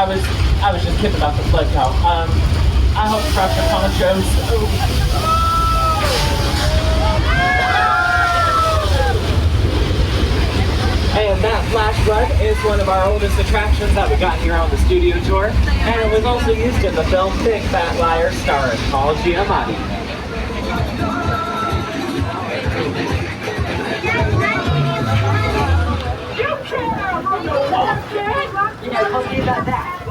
I was just kidding about the blood count. I hope Crash Icona shows. And that flash flood is one of our oldest attractions that we got here on the studio tour. And it was also used in the film Big Fat Liar starring Paul Giamatti. Yeah, I'll give that back.